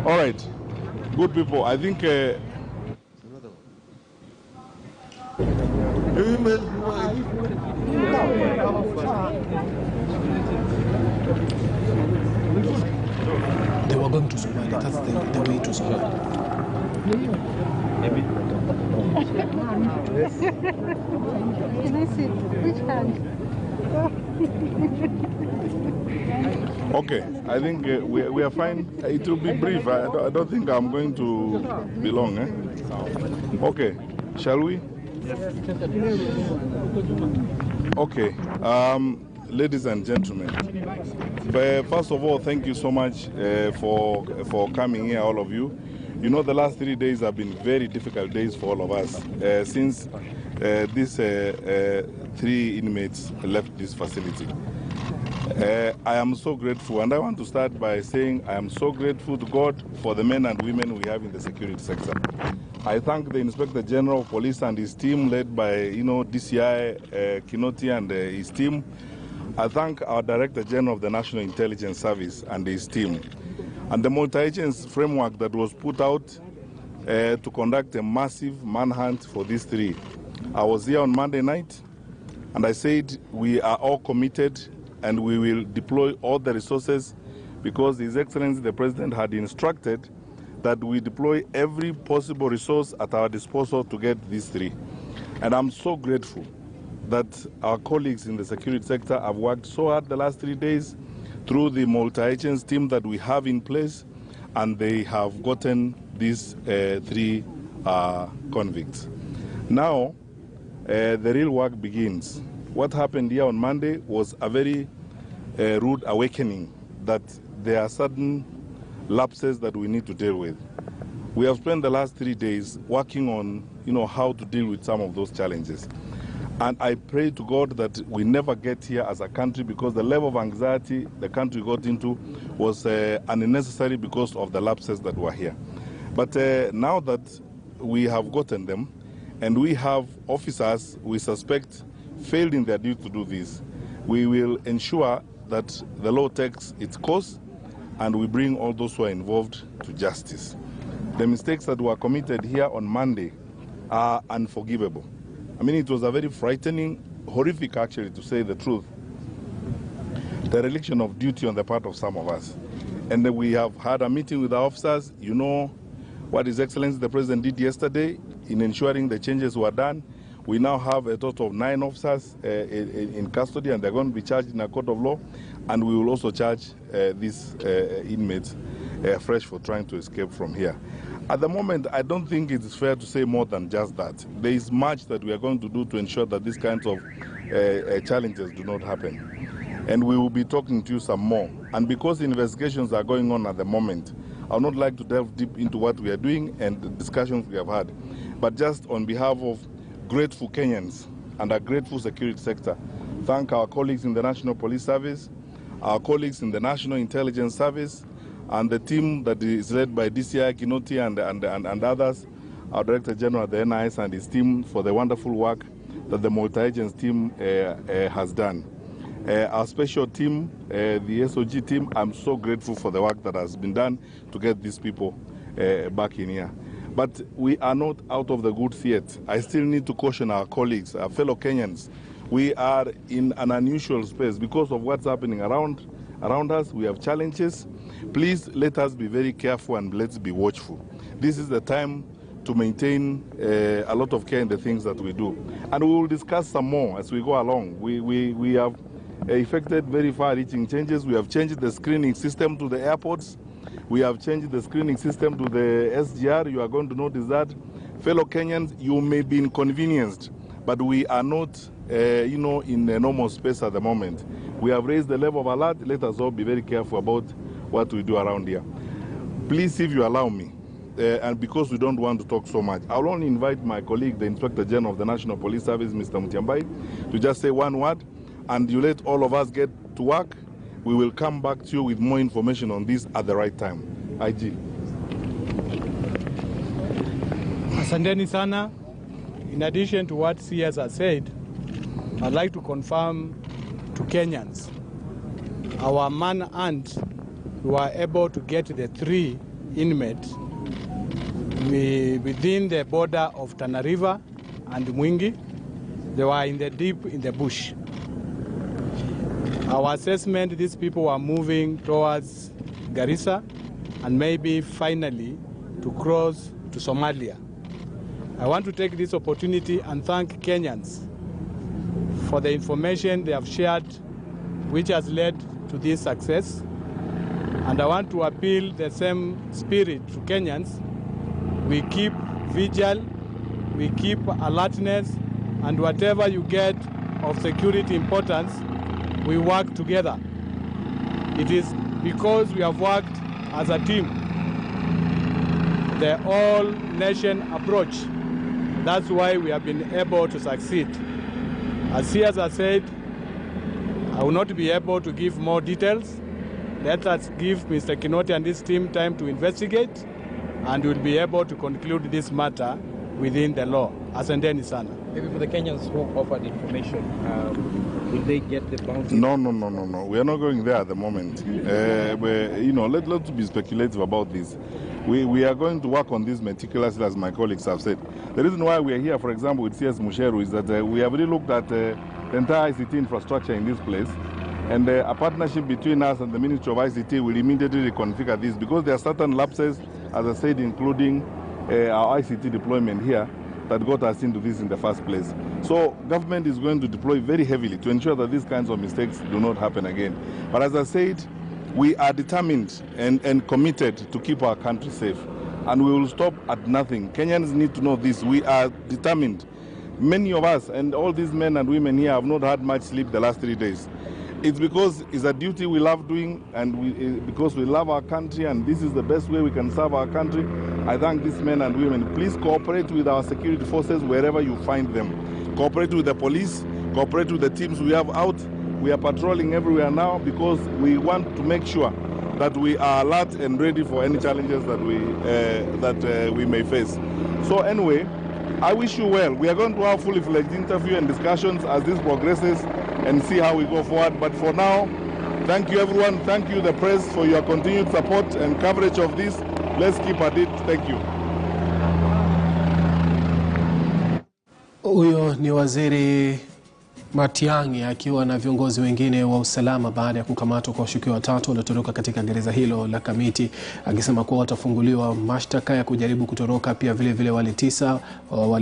All right, good people. I think they were going to Somalia. That's the way to Somalia. Can I see which hand? okay, I think we are fine. It will be brief. I don't think I'm going to be long. Okay, shall we? Okay, ladies and gentlemen, first of all, thank you so much for coming here, all of you. You know, the last 3 days have been very difficult days for all of us since these 3 inmates left this facility. I am so grateful, and I want to start by saying I am so grateful to God for the men and women we have in the security sector. I thank the Inspector General of Police and his team, led by DCI Kamiti and his team. I thank our Director General of the National Intelligence Service and his team, and the multi-agency framework that was put out to conduct a massive manhunt for these 3. I was here on Monday night, and I said we are all committed and we will deploy all the resources, because His Excellency the President had instructed that we deploy every possible resource at our disposal to get these 3. And I'm so grateful that our colleagues in the security sector have worked so hard the last 3 days through the multi-agency team that we have in place, and they have gotten these 3 convicts. Now, the real work begins. What happened here on Monday was a very rude awakening that there are certain lapses that we need to deal with. We have spent the last 3 days working on, how to deal with some of those challenges. And I pray to God that we never get here as a country, because the level of anxiety the country got into was unnecessary because of the lapses that were here. But now that we have gotten them, and we have officers we suspect failed in their duty to do this, we will ensure that the law takes its course and we bring all those who are involved to justice. The mistakes that were committed here on Monday are unforgivable. I mean, it was a very frightening, horrific actually, to say the truth, dereliction of duty on the part of some of us. And we have had a meeting with our officers. You know what His Excellency the President did yesterday in ensuring the changes were done. We now have a total of 9 officers in custody, and they're going to be charged in a court of law. And we will also charge these inmates fresh for trying to escape from here. At the moment, I don't think it is fair to say more than just that. There is much that we are going to do to ensure that these kinds of challenges do not happen. And we will be talking to you some more. And because investigations are going on at the moment, I would not like to delve deep into what we are doing and the discussions we have had. But just on behalf of grateful Kenyans and a grateful security sector, thank our colleagues in the National Police Service, our colleagues in the National Intelligence Service, and the team that is led by DCI Kamiti and others, our Director General of the NIS and his team, for the wonderful work that the multi-agency team has done. Our special team, the SOG team, I'm so grateful for the work that has been done to get these people back in here. But we are not out of the woods yet. I still need to caution our colleagues, our fellow Kenyans. We are in an unusual space because of what's happening around us. We have challenges. Please let us be very careful and let's be watchful. This is the time to maintain a lot of care in the things that we do. And we will discuss some more as we go along. We have effected very far-reaching changes. We have changed the screening system to the airports. We have changed the screening system to the SGR. You are going to notice that. Fellow Kenyans, you may be inconvenienced, but we are not, in a normal space at the moment. We have raised the level of alert. Let us all be very careful about what we do around here. Please, if you allow me, and because we don't want to talk so much, I'll only invite my colleague, the Inspector General of the National Police Service, Mr. Matiangi, to just say one word, and you let all of us get to work. We will come back to you with more information on this at the right time. IG. Asanteni sana. In addition to what CS has said, I'd like to confirm to Kenyans, our manhunt, we were able to get the 3 inmates within the border of Tana River and Mwingi. They were deep in the bush. Our assessment, these people were moving towards Garissa and maybe finally to cross to Somalia. I want to take this opportunity and thank Kenyans for the information they have shared, which has led to this success. And I want to appeal the same spirit to Kenyans. We keep vigil, we keep alertness, and whatever you get of security importance, we work together. It is because we have worked as a team, the all-nation approach. That's why we have been able to succeed. As CS has said, I will not be able to give more details. Let us give Mr. Kinoti and his team time to investigate, and we'll be able to conclude this matter within the law. Asanteni sana. Maybe for the Kenyans who offered information, will they get the bounty? No. We are not going there at the moment. Let's be speculative about this. We are going to work on this meticulously, as my colleagues have said. The reason why we are here, for example, with CS Musheru, is that we have really looked at the entire ICT infrastructure in this place. And a partnership between us and the Ministry of ICT will immediately reconfigure this, because there are certain lapses, as I said, including our ICT deployment here, that got us into this in the first place. So government is going to deploy very heavily to ensure that these kinds of mistakes do not happen again. But as I said, we are determined and committed to keep our country safe. And we will stop at nothing. Kenyans need to know this. We are determined. Many of us, and all these men and women here, have not had much sleep the last 3 days. It's because it's a duty we love doing, and because we love our country, and this is the best way we can serve our country. I thank these men and women. Please cooperate with our security forces wherever you find them. Cooperate with the police, cooperate with the teams we have out. We are patrolling everywhere now because we want to make sure that we are alert and ready for any challenges that we may face. So anyway, I wish you well. We are going to have fully fledged interview and discussions as this progresses and see how we go forward. But for now, thank you everyone. Thank you the press for your continued support and coverage of this. Let's keep at it. Thank you. Huyo ni Waziri Matiangi akiwa na viongozi wengine wa usalama baada ya kukamatwa kwa washukiwa watatu waliotoroka katika gereza hilo la Kamiti, akisema kuwa watafunguliwa mashtaka ya kujaribu kutoroka, pia vile wale 9 wale